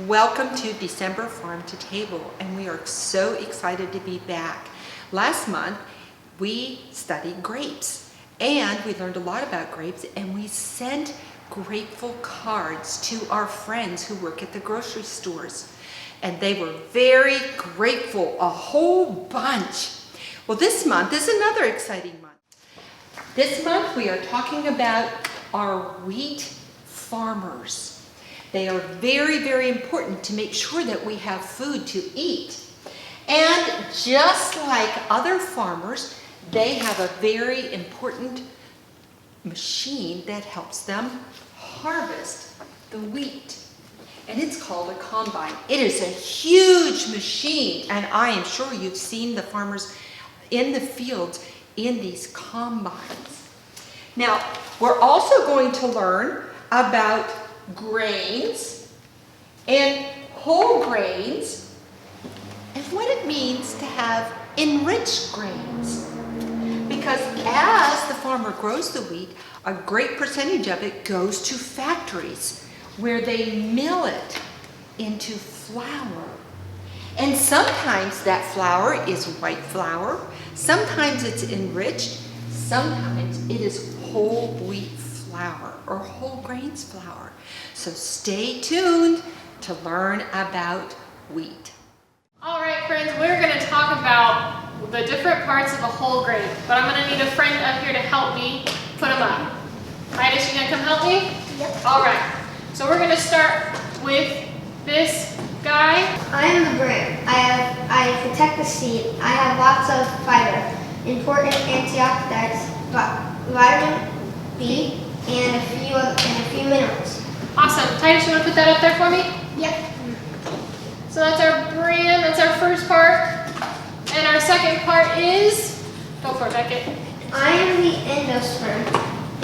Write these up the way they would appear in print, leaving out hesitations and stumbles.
Welcome to December Farm-to-Table, and we are so excited to be back. Last month, we studied grapes, and we learned a lot about grapes, and we sent grateful cards to our friends who work at the grocery stores. And they were very grateful, a whole bunch. Well, this month is another exciting month. This month, we are talking about our wheat farmers. They are very, very important to make sure that we have food to eat. And just like other farmers, they have a very important machine that helps them harvest the wheat. And it's called a combine. It is a huge machine, and I am sure you've seen the farmers in the fields in these combines. Now, we're also going to learn about grains and whole grains and what it means to have enriched grains. Because as the farmer grows the wheat, a great percentage of it goes to factories where they mill it into flour. And sometimes that flour is white flour, sometimes it's enriched, sometimes it is whole wheat flour or whole grains flour. So stay tuned to learn about wheat. All right, friends, we're going to talk about the different parts of a whole grain, but I'm going to need a friend up here to help me put them up. Titus, you going to come help me? Yep. All right, so we're going to start with this guy. I am the brain. I protect the seed. I have lots of fiber, important antioxidants, vitamin B, and a few minerals. Awesome. Titus, you want to put that up there for me? Yep. So that's our bran, that's our first part. And our second part is, go for it, Beckett. I am the endosperm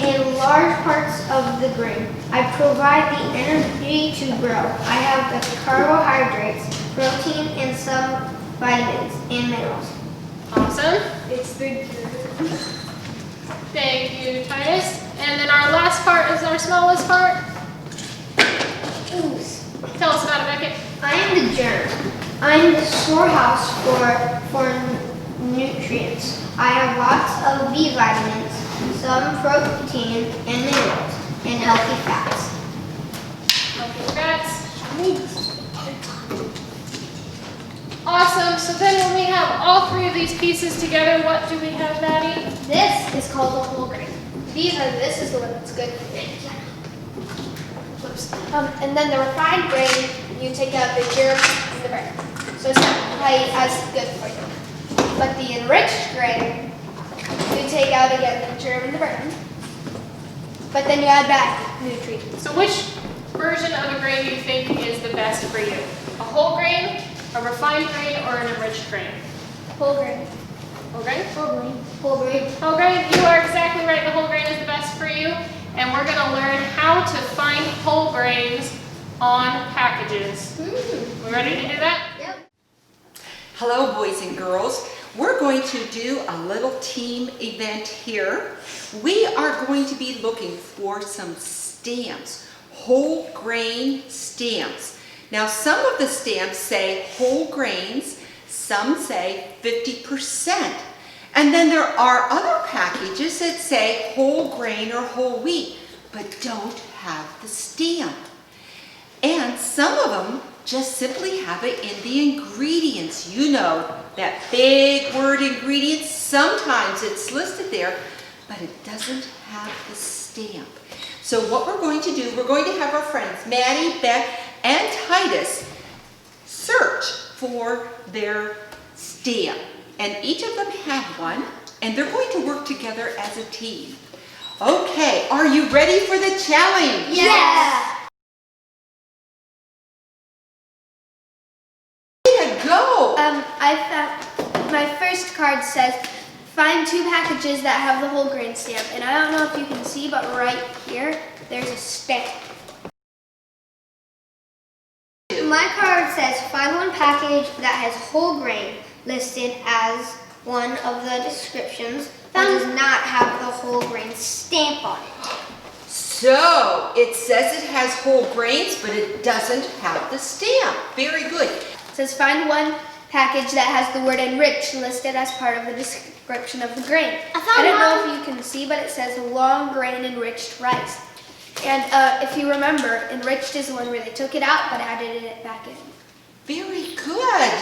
in large parts of the grain. I provide the energy to grow. I have the carbohydrates, protein, and some vitamins and minerals. Awesome. It's the Thank you, Titus. And then our last part is our smallest part. ooze. Tell us about it, Beckett. I am the germ. I am the storehouse for nutrients. I have lots of B vitamins, some protein and minerals, and healthy fats. Healthy fats. Awesome. So then when we have all three of these pieces together, what do we have, Maddie? This is called a whole grain. This is the one that's good for you. Whoops. And then the refined grain, you take out the germ and the bran. So it's not quite as good for you. But the enriched grain, you take out again the germ and the bran. But then you add back nutrients. So which version of a grain do you think is the best for you? A whole grain, a refined grain, or an enriched grain? Whole grain. Whole grain? Whole grain. Whole grain. Whole grain, you are exactly right. The whole grain is the best for you. And we're going to learn how to find whole grains on packages. We ready to do that? Yep. Hello, boys and girls. We're going to do a little team event here. We are going to be looking for some stamps, whole grain stamps. Now, some of the stamps say whole grains, some say 50%. And then there are other packages that say whole grain or whole wheat, but don't have the stamp. And some of them just simply have it in the ingredients. You know, that big word ingredients, sometimes it's listed there, but it doesn't have the stamp. So what we're going to do, we're going to have our friends, Maddie, Beck, and Titus, search for their stamp. And each of them have one, and they're going to work together as a team. Okay, are you ready for the challenge? Yeah. Way to go! I found my first card says find 2 packages that have the whole grain stamp. And I don't know if you can see, but right here, there's a stamp. My card says find one package that has whole grain listed as one of the descriptions but does not have the whole grain stamp on it. So it says it has whole grains, but it doesn't have the stamp. Very good. It says find one package that has the word enriched listed as part of the description of the grain. I don't know if you can see, but it says long grain enriched rice. And if you remember, enriched is the one where they took it out but added it back in. Very good.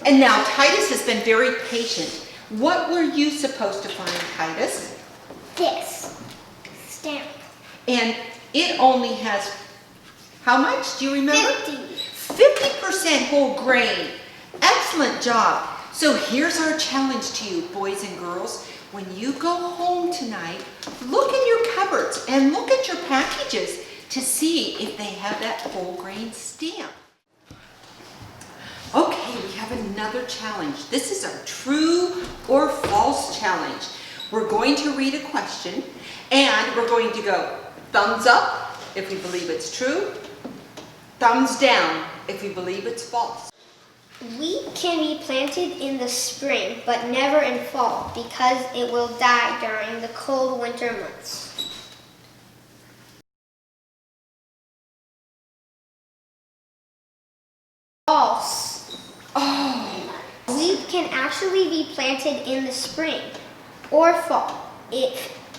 And now Titus has been very patient. What were you supposed to find, Titus? This stamp. And it only has, how much? Do you remember? 50% whole grain. Excellent job. So here's our challenge to you, boys and girls. When you go home tonight, look in your cupboards and look at your packages to see if they have that whole grain stamp. Okay, we have another challenge. This is our true or false challenge. We're going to read a question and we're going to go thumbs up if we believe it's true, thumbs down if we believe it's false. Wheat can be planted in the spring, but never in fall, because it will die during the cold winter months. False. Oh, Wheat can actually be planted in the spring or fall.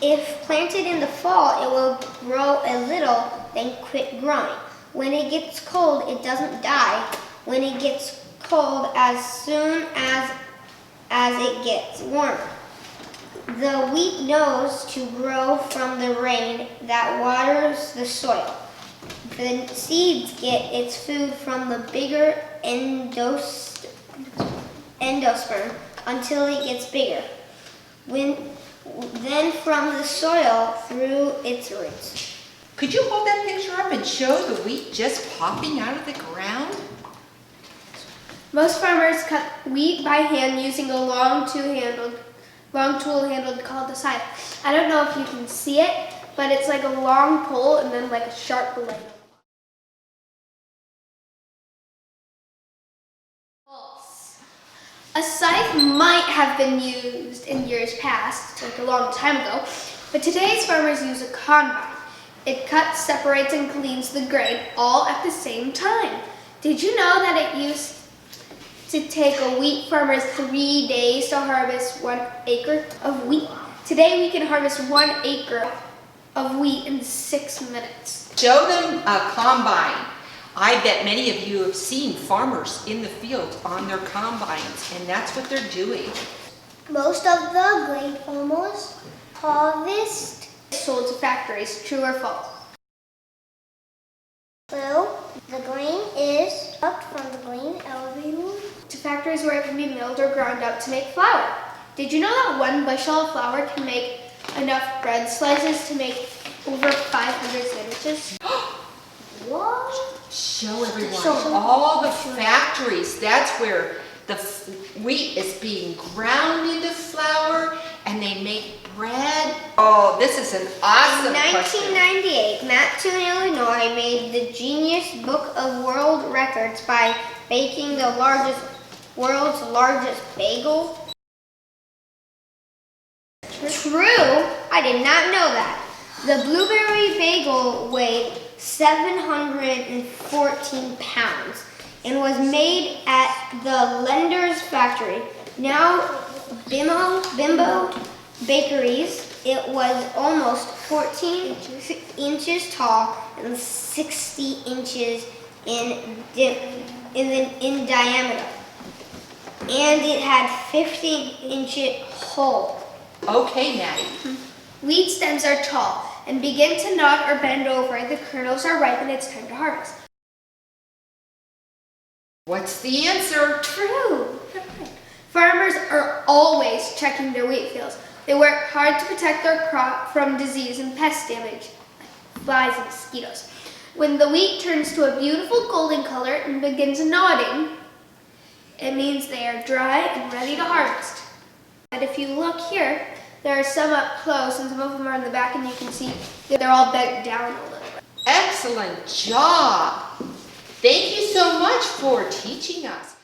If planted in the fall, it will grow a little, then quit growing. When it gets cold, it doesn't die. When it gets cold, as soon as it gets warmer. The wheat knows to grow from the rain that waters the soil. The seeds get its food from the bigger endosperm until it gets bigger. Then from the soil through its roots. could you hold that picture up and show the wheat just popping out of the ground? Most farmers cut wheat by hand using a long tool handled called a scythe. I don't know if you can see it, but it's like a long pole and then like a sharp blade. False. A scythe might have been used in years past, like a long time ago, but today's farmers use a combine. It cuts, separates, and cleans the grain all at the same time. Did you know that it used to take a wheat farmer 3 days to harvest 1 acre of wheat? Today we can harvest 1 acre of wheat in 6 minutes. Show them a combine. I bet many of you have seen farmers in the field on their combines, and that's what they're doing. Most of the grain farmers harvest. Sold to factories, true or false? True. The grain is plucked from the grain elevator. To factories where it can be milled or ground up to make flour. Did you know that 1 bushel of flour can make enough bread slices to make over 500 sandwiches? What? Show everyone Show. all the factories. That's where the wheat is being ground into flour and they make bread. Oh, this is an awesome In question. 1998, Mattoon, Illinois made the Guinness Book of World Records by baking the world's largest bagel. True, I did not know that. The blueberry bagel weighed 714 pounds and was made at the Lender's factory. Now Bimbo Bakeries, it was almost 14 inches tall and 60 inches in diameter. And it had 15-inch hole. Okay, Maddie. Wheat stems are tall and begin to nod or bend over. The kernels are ripe and it's time to harvest. What's the answer? True. Farmers are always checking their wheat fields. They work hard to protect their crop from disease and pest damage, like flies and mosquitoes. When the wheat turns to a beautiful golden color and begins nodding, it means they are dry and ready to harvest. And if you look here, there are some up close and some of them are in the back, and you can see they're all bent down a little bit. Excellent job. Thank you so much for teaching us.